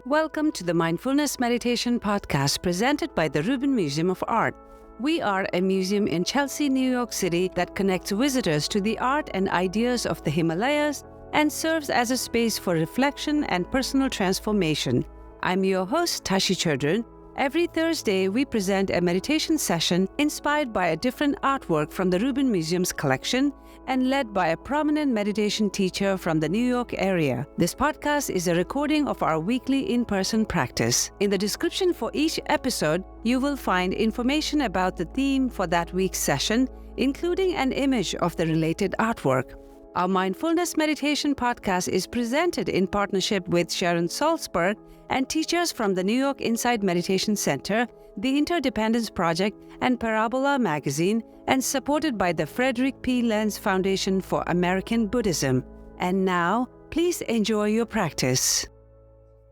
Welcome to the Mindfulness Meditation Podcast presented by the Rubin Museum of Art. We are a museum in Chelsea, New York City that connects visitors to the art and ideas of the Himalayas and serves as a space for reflection and personal transformation. I'm your host, Tashi Chudran. Every Thursday, we present a meditation session inspired by a different artwork from the Rubin Museum's collection and led by a prominent meditation teacher from the New York area. This podcast is a recording of our weekly in-person practice. In the description for each episode, you will find information about the theme for that week's session, including an image of the related artwork. Our Mindfulness Meditation Podcast is presented in partnership with Sharon Salzberg and teachers from the New York Insight Meditation Center, the Interdependence Project, and Parabola Magazine, and supported by the Frederick P. Lenz Foundation for American Buddhism. And now, please enjoy your practice.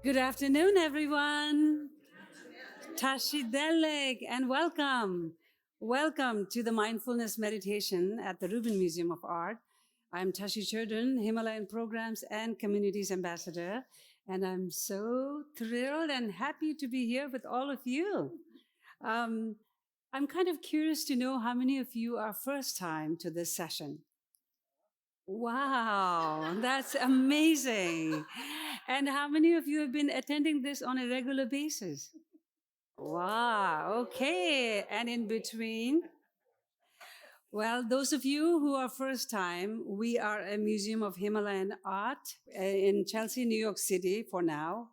Good afternoon, everyone. Tashi Deleg, and welcome. Welcome to the Mindfulness Meditation at the Rubin Museum of Art. I'm Tashi Chudran, Himalayan Programs and Communities Ambassador, and I'm so thrilled and happy to be here with all of you. I'm kind of curious to know how many of you are first time to this session. Wow, that's amazing. And how many of you have been attending this on a regular basis? Wow, okay. And in between? Well, those of you who are first time, we are a museum of Himalayan art in Chelsea, New York City for now,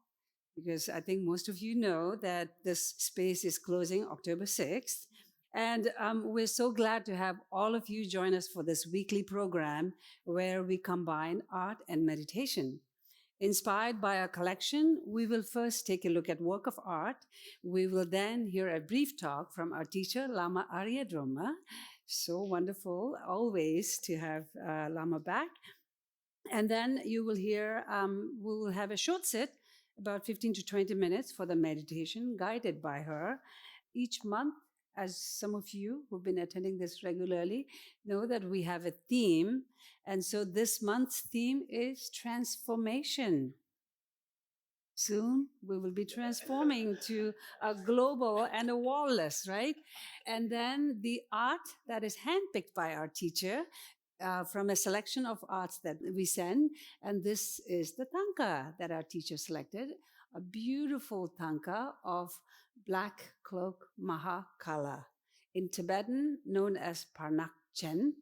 because I think most of you know that this space is closing October 6th. And we're so glad to have all of you join us for this weekly program where we combine art and meditation. Inspired by our collection, we will first take a look at work of art. We will then hear a brief talk from our teacher, Lama Aria Drolma. So wonderful, always, to have Lama back. And then you will hear, we will have a short sit, about 15 to 20 minutes for the meditation guided by her. Each month, as some of you who've been attending this regularly know, that we have a theme. And so this month's theme is transformation. Soon we will be transforming to a global and a wall-less, right? And then the art that is handpicked by our teacher from a selection of arts that we send. And this is the tanka that our teacher selected, a beautiful tanka of black cloak Mahakala, in Tibetan known as Parnakchen.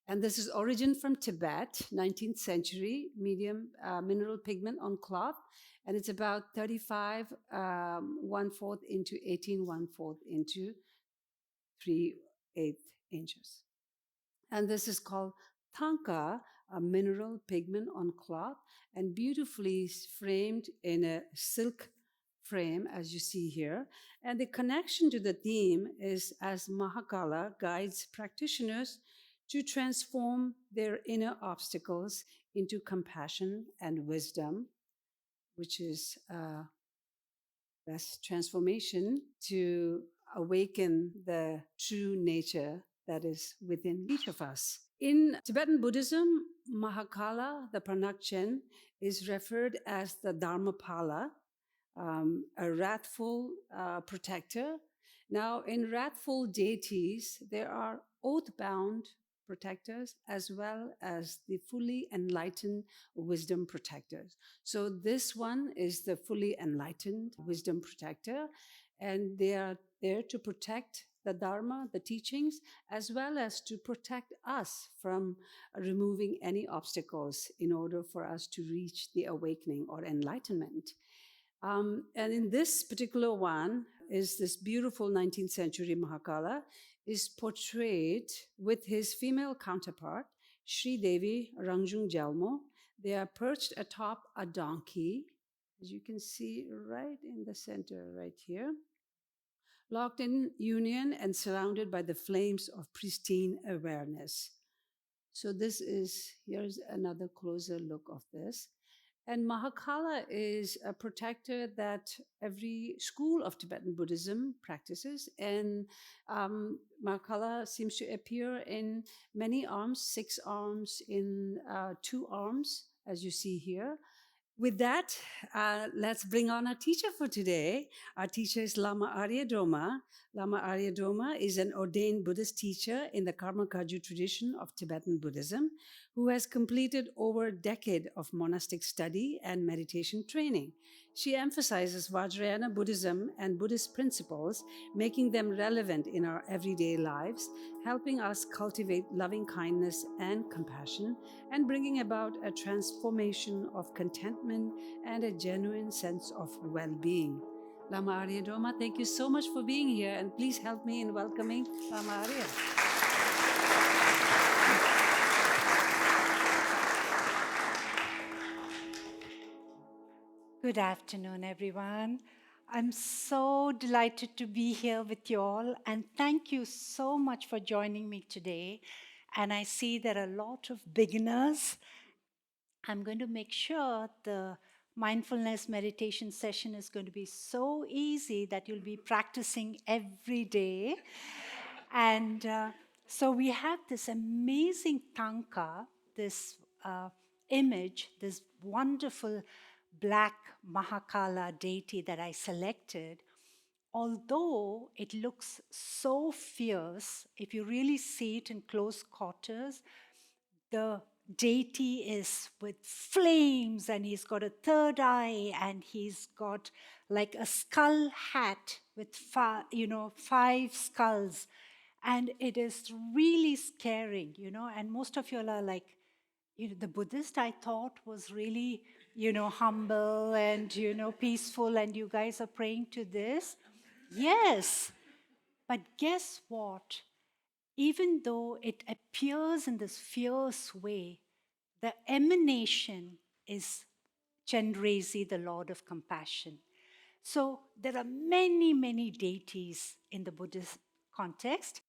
And this is origin from Tibet, 19th century, medium mineral pigment on cloth. And it's about 35 1/4 into 18 1/4 into 3/8 inches. And this is called tanka, a mineral pigment on cloth, and beautifully framed in a silk frame, as you see here. And the connection to the theme is as Mahakala guides practitioners to transform their inner obstacles into compassion and wisdom, which is best transformation to awaken the true nature that is within each of us. In Tibetan Buddhism, Mahakala, the Parnakchen, is referred as the Dharmapala, a wrathful protector. Now, in wrathful deities, there are oath-bound protectors as well as the fully enlightened wisdom protectors. So this one is the fully enlightened wisdom protector, and they are there to protect the Dharma, the teachings, as well as to protect us from removing any obstacles in order for us to reach the awakening or enlightenment. And in this particular one is this beautiful 19th century Mahakala is portrayed with his female counterpart, Sri Devi Rangjung Jalmo. They are perched atop a donkey, as you can see right in the center right here, locked in union and surrounded by the flames of pristine awareness. So here's another closer look of this. And Mahakala is a protector that every school of Tibetan Buddhism practices. And Mahakala seems to appear in many arms, 6 arms, in 2 arms, as you see here. With that, let's bring on our teacher for today. Our teacher is Lama Aria Drolma. Lama Aria Drolma is an ordained Buddhist teacher in the Karma Kagyu tradition of Tibetan Buddhism who has completed over a decade of monastic study and meditation training. She emphasizes Vajrayana Buddhism and Buddhist principles, making them relevant in our everyday lives, helping us cultivate loving kindness and compassion, and bringing about a transformation of contentment and a genuine sense of well being. Lama Arya Drolma, thank you so much for being here, and please help me in welcoming Lama Arya. Good afternoon, everyone. I'm so delighted to be here with you all, and thank you so much for joining me today. And I see there are a lot of beginners. I'm going to make sure the mindfulness meditation session is going to be so easy that you'll be practicing every day. And so we have this amazing tanka, this image, this wonderful black Mahakala deity that I selected. Although it looks so fierce, if you really see it in close quarters, the deity is with flames and he's got a third eye and he's got like a skull hat with five skulls, and it is really scaring, and most of you are like, the Buddhist I thought was really, humble and, peaceful, and you guys are praying to this. Yes, but guess what? Even though it appears in this fierce way, the emanation is Chenrezi, the Lord of Compassion. So there are many, many deities in the Buddhist context.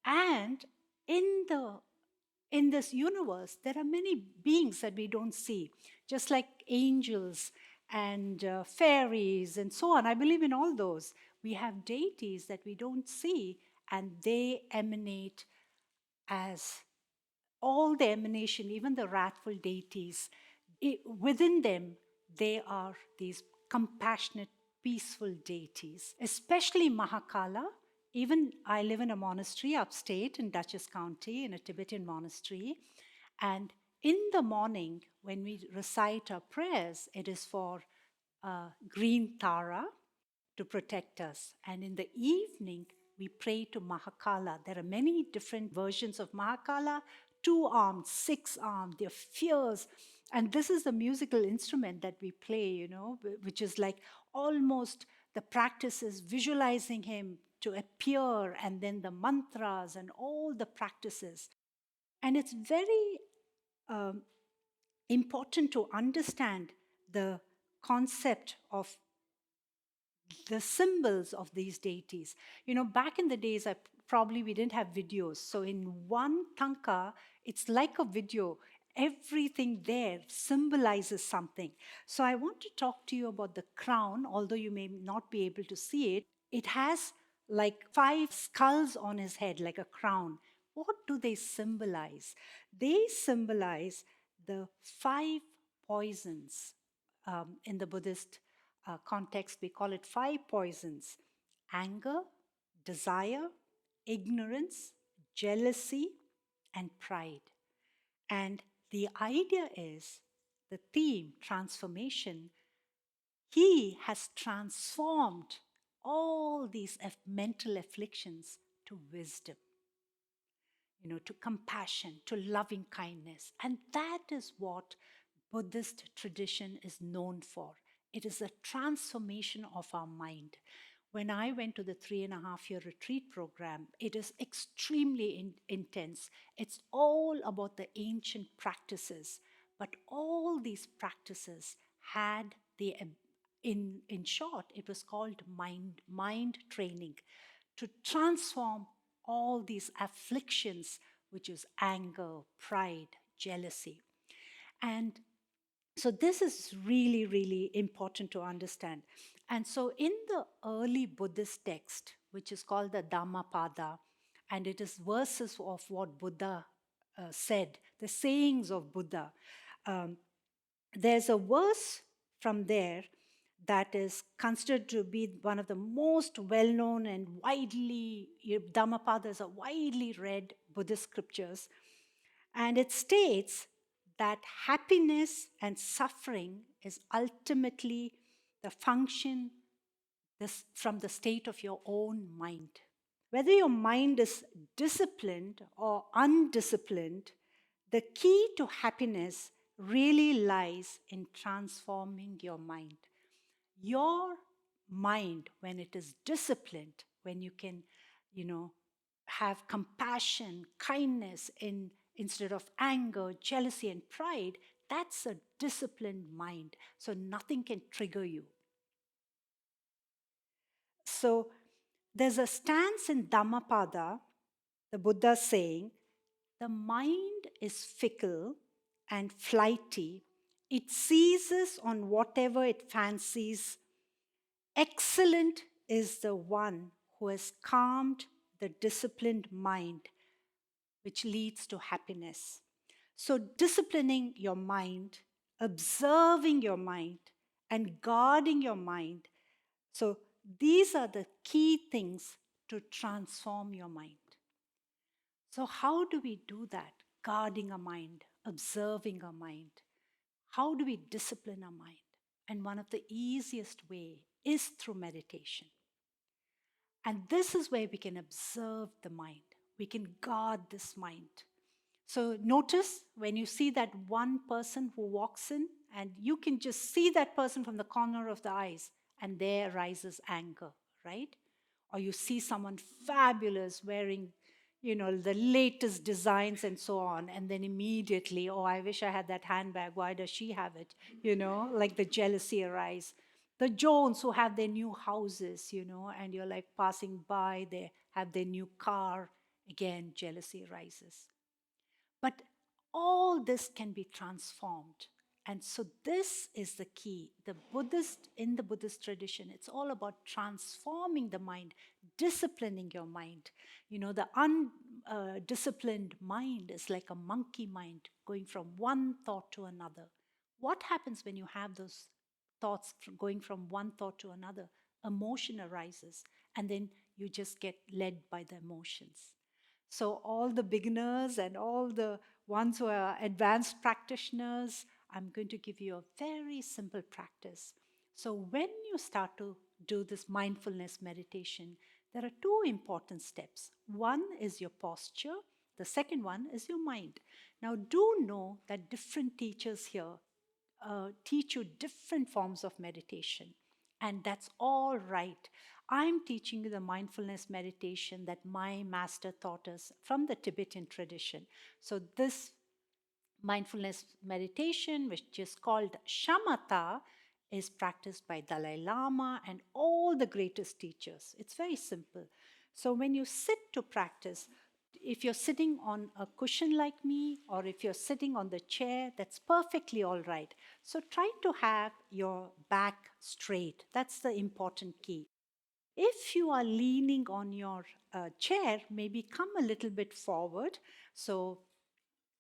And in this universe, there are many beings that we don't see, just like angels and fairies and so on. I believe in all those. We have deities that we don't see, and they emanate as all the emanation, even the wrathful deities. Within them, they are these compassionate, peaceful deities, especially Mahakala. Even I live in a monastery upstate in Dutchess County, in a Tibetan monastery. And in the morning, when we recite our prayers, it is for green Tara to protect us. And in the evening, we pray to Mahakala. There are many different versions of Mahakala, 2-armed, 6-armed, they're fierce. And this is the musical instrument that we play, which is like almost the practice is visualizing him to appear, and then the mantras and all the practices. And it's very important to understand the concept of the symbols of these deities. Back in the days, we didn't have videos. So in one tanka, it's like a video. Everything there symbolizes something. So I want to talk to you about the crown, although you may not be able to see it. It has like 5 skulls on his head, like a crown. What do they symbolize? They symbolize the 5 poisons. In the Buddhist context, we call it 5 poisons: anger, desire, ignorance, jealousy, and pride. And the idea is the theme, transformation. He has transformed all these mental afflictions to wisdom, to compassion, to loving kindness. And that is what Buddhist tradition is known for. It is a transformation of our mind. When I went to the 3.5-year retreat program, it is extremely intense. It's all about the ancient practices, but all these practices had in short, it was called mind training, to transform all these afflictions, which is anger, pride, jealousy. And so this is really, really important to understand. And so in the early Buddhist text, which is called the Dhammapada, and it is verses of what Buddha said, the sayings of Buddha, there's a verse from there that is considered to be one of the most well known and widely, Dhammapada is a widely read Buddhist scriptures. And it states that happiness and suffering is ultimately the function from the state of your own mind. Whether your mind is disciplined or undisciplined, the key to happiness really lies in transforming your mind. Your mind, when it is disciplined, when you can, have compassion, kindness instead of anger, jealousy, and pride, that's a disciplined mind. So nothing can trigger you. So there's a stance in Dhammapada, the Buddha saying, the mind is fickle and flighty. It seizes on whatever it fancies. Excellent is the one who has calmed the disciplined mind, which leads to happiness. So, disciplining your mind, observing your mind, and guarding your mind. So, these are the key things to transform your mind. So, how do we do that? Guarding our mind, observing our mind. How do we discipline our mind? And one of the easiest way is through meditation. And this is where we can observe the mind. We can guard this mind. So notice when you see that one person who walks in, and you can just see that person from the corner of the eyes, and there arises anger, right? Or you see someone fabulous wearing, the latest designs and so on, and then immediately, oh, I wish I had that handbag. Why does she have it? Like the jealousy arise. The Jones who have their new houses, and you're like passing by, they have their new car. Again, jealousy arises. But all this can be transformed. And so this is the key. In the Buddhist tradition, it's all about transforming the mind, disciplining your mind. The undisciplined mind is like a monkey mind going from one thought to another. What happens when you have those thoughts going from one thought to another? Emotion arises, and then you just get led by the emotions. So, all the beginners and all the ones who are advanced practitioners, I'm going to give you a very simple practice. So, when you start to do this mindfulness meditation, there are two important steps. One is your posture, the second one is your mind. Now, do know that different teachers here teach you different forms of meditation, and that's all right. I'm teaching you the mindfulness meditation that my master taught us from the Tibetan tradition. So, this mindfulness meditation, which is called shamatha, is practiced by Dalai Lama and all the greatest teachers. It's very simple. So, when you sit to practice, if you're sitting on a cushion like me, or if you're sitting on the chair, that's perfectly all right. So, try to have your back straight. That's the important key. If you are leaning on your chair, maybe come a little bit forward. So,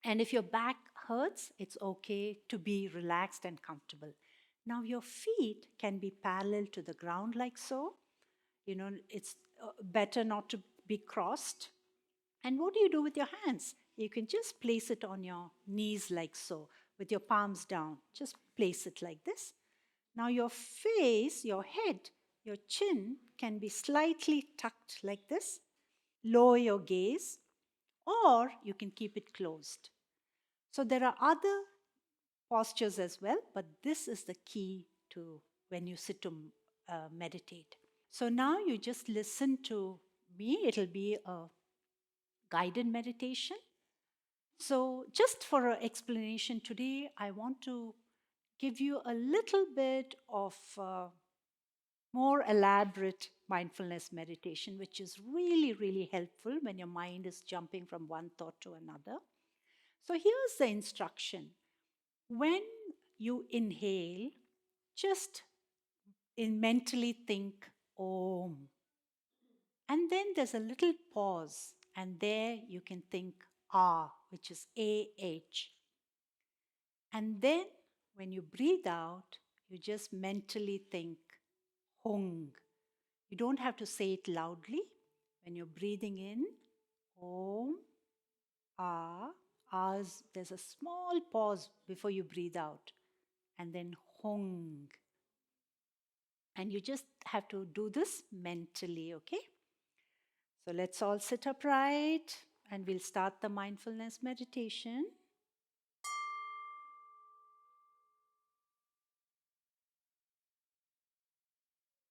and if your back hurts, it's okay to be relaxed and comfortable. Now, your feet can be parallel to the ground, like so. It's better not to be crossed. And what do you do with your hands? You can just place it on your knees, like so, with your palms down. Just place it like this. Now, your face, your head, your chin can be slightly tucked like this. Lower your gaze, or you can keep it closed. So, there are other postures as well, but this is the key to when you sit to meditate. So, now you just listen to me. It'll be a guided meditation. So, just for an explanation today, I want to give you a little bit of more elaborate mindfulness meditation, which is really, really helpful when your mind is jumping from one thought to another. So, here's the instruction. When you inhale, just mentally think Om. And then there's a little pause, and there you can think Ah, which is AH. And then when you breathe out, You just mentally think Hung. You don't have to say it loudly. When you're breathing in, Om, Ah, Ah's, there's a small pause before you breathe out, and then Hung. And you just have to do this mentally, okay? So let's all sit upright and we'll start the mindfulness meditation.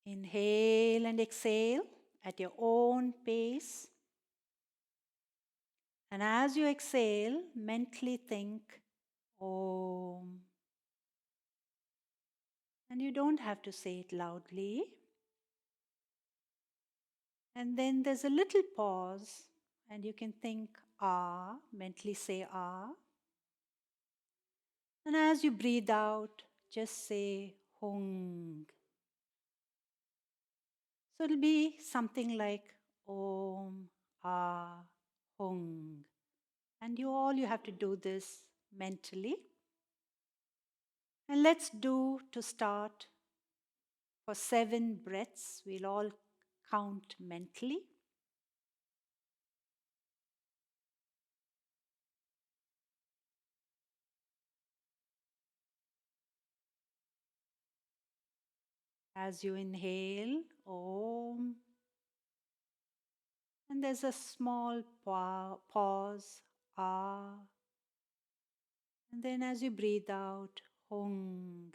Inhale and exhale at your own pace. And as you exhale, mentally think Om. And you don't have to say it loudly. And then there's a little pause, and you can think Ah, mentally say Ah. And as you breathe out, just say Hung. So it'll be something like Om, Ah, Hung. And you have to do this mentally. And let's do to start for 7 breaths. We'll all count mentally. As you inhale, Om. And there's a small pause, Ah. And then as you breathe out, Hung.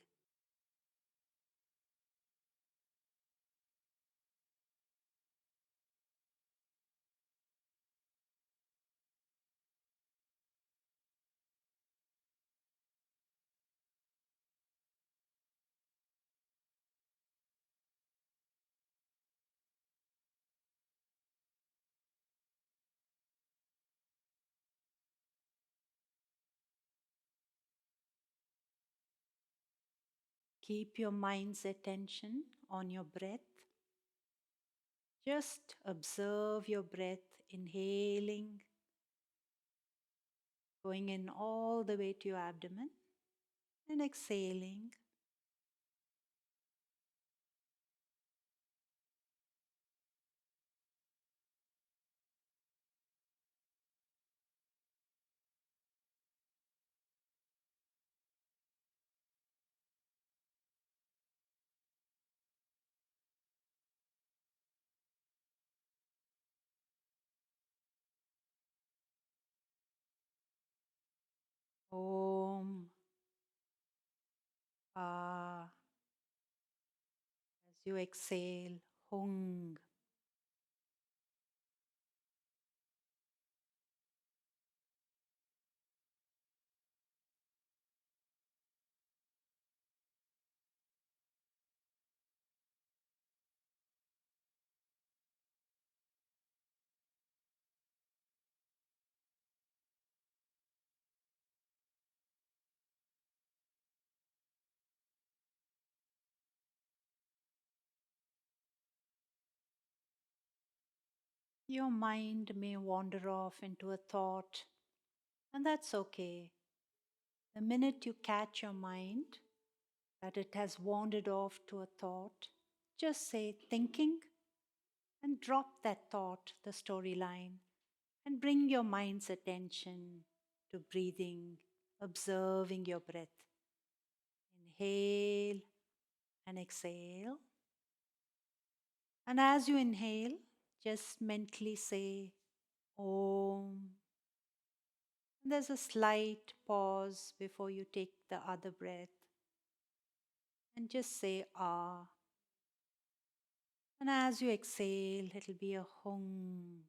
Keep your mind's attention on your breath. Just observe your breath, inhaling, going in all the way to your abdomen, and exhaling. Om. Ah. As you exhale, Hung. Your mind may wander off into a thought, and that's okay. The minute you catch your mind that it has wandered off to a thought, just say thinking and drop that thought, the storyline, and bring your mind's attention to breathing, observing your breath. Inhale and exhale. And as you inhale, just mentally say Om. There's a slight pause before you take the other breath. And just say Ah. And as you exhale, it'll be a Hung.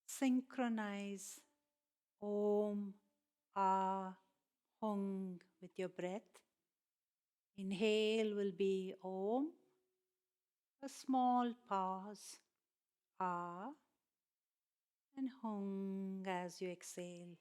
Synchronize Om, Ah, Hung with your breath. Inhale will be Om, a small pause, Ah, and Hung as you exhale.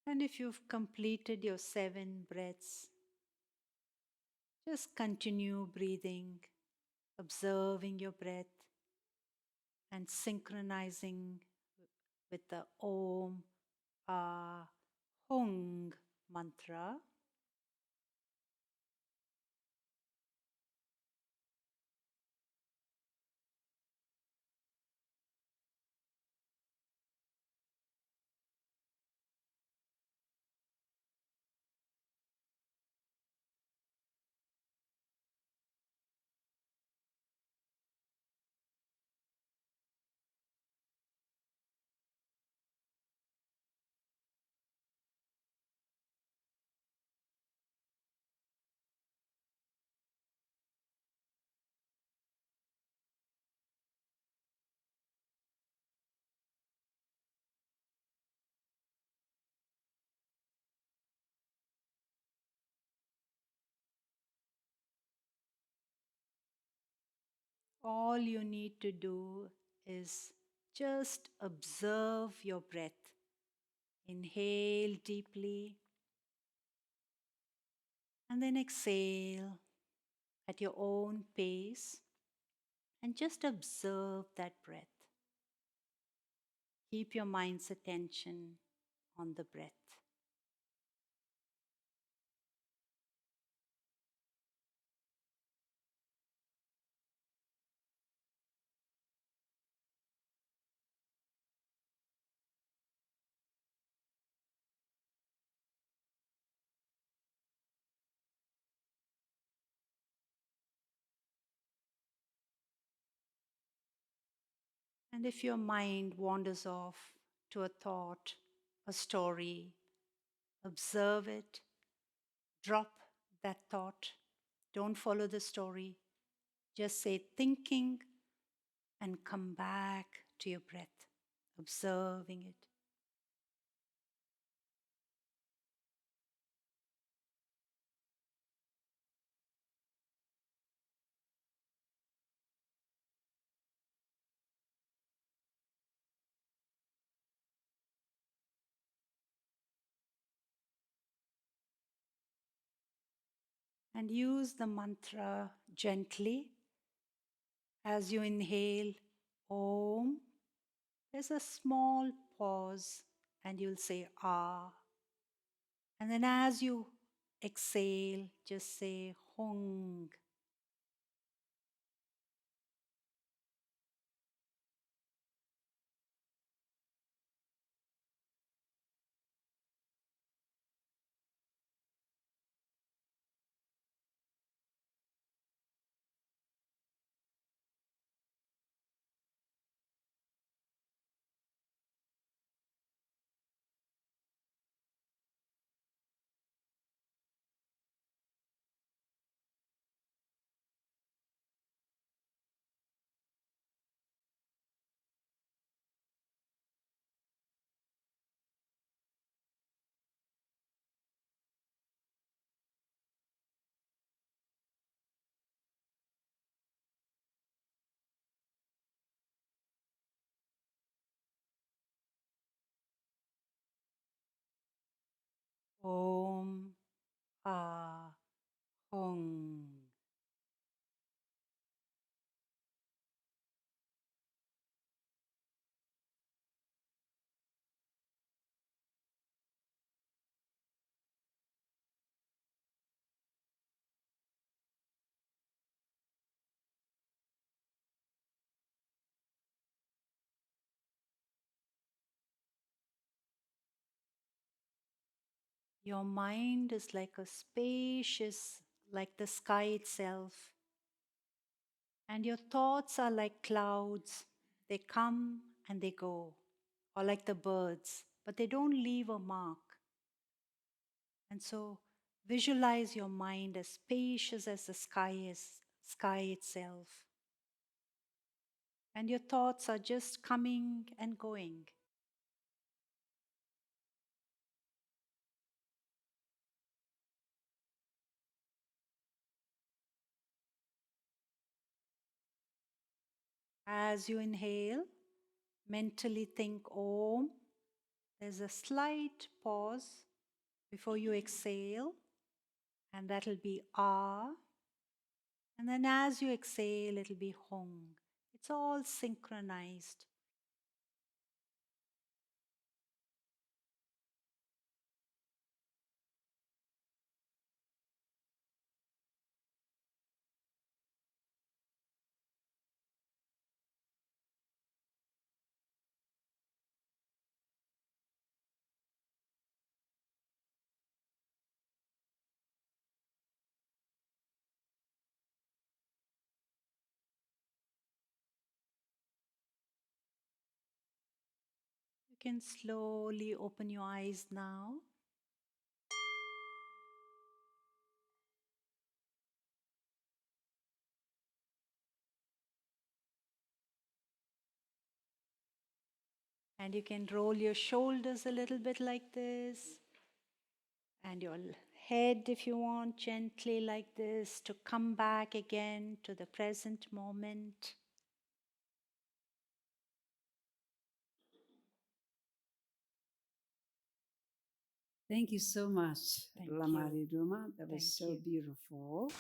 And if you've completed your 7 breaths, just continue breathing, observing your breath, and synchronizing with the Om, Ah, Hung mantra. All you need to do is just observe your breath. Inhale deeply and then exhale at your own pace and just observe that breath. Keep your mind's attention on the breath. And if your mind wanders off to a thought, a story, observe it, drop that thought. Don't follow the story. Just say thinking and come back to your breath, observing it. And use the mantra gently as you inhale Om. There's a small pause and you'll say Ah. And then as you exhale, just say Hung. Om. Ah. Hung. Your mind is like a spacious, like the sky itself. And your thoughts are like clouds. They come and they go, or like the birds, but they don't leave a mark. And so visualize your mind as spacious as the sky itself. And your thoughts are just coming and going. As you inhale, mentally think Om. There's a slight pause before you exhale, and that'll be Ah. And then as you exhale, it'll be Hong. It's all synchronized. You can slowly open your eyes now. And you can roll your shoulders a little bit like this. And your head, if you want, gently like this, to come back again to the present moment. Thank you so much, Thank Lama you. Aria Drolma. That was Thank so you. beautiful.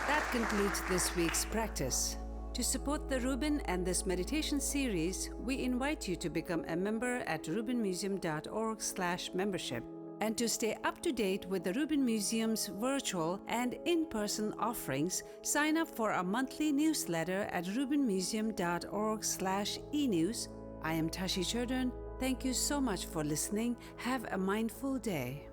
That concludes this week's practice. To support the Rubin and this meditation series, we invite you to become a member at rubinmuseum.org/membership. And to stay up to date with the Rubin Museum's virtual and in-person offerings, sign up for our monthly newsletter at rubinmuseum.org/e-news. I am Tashi Chodron. Thank you so much for listening. Have a mindful day.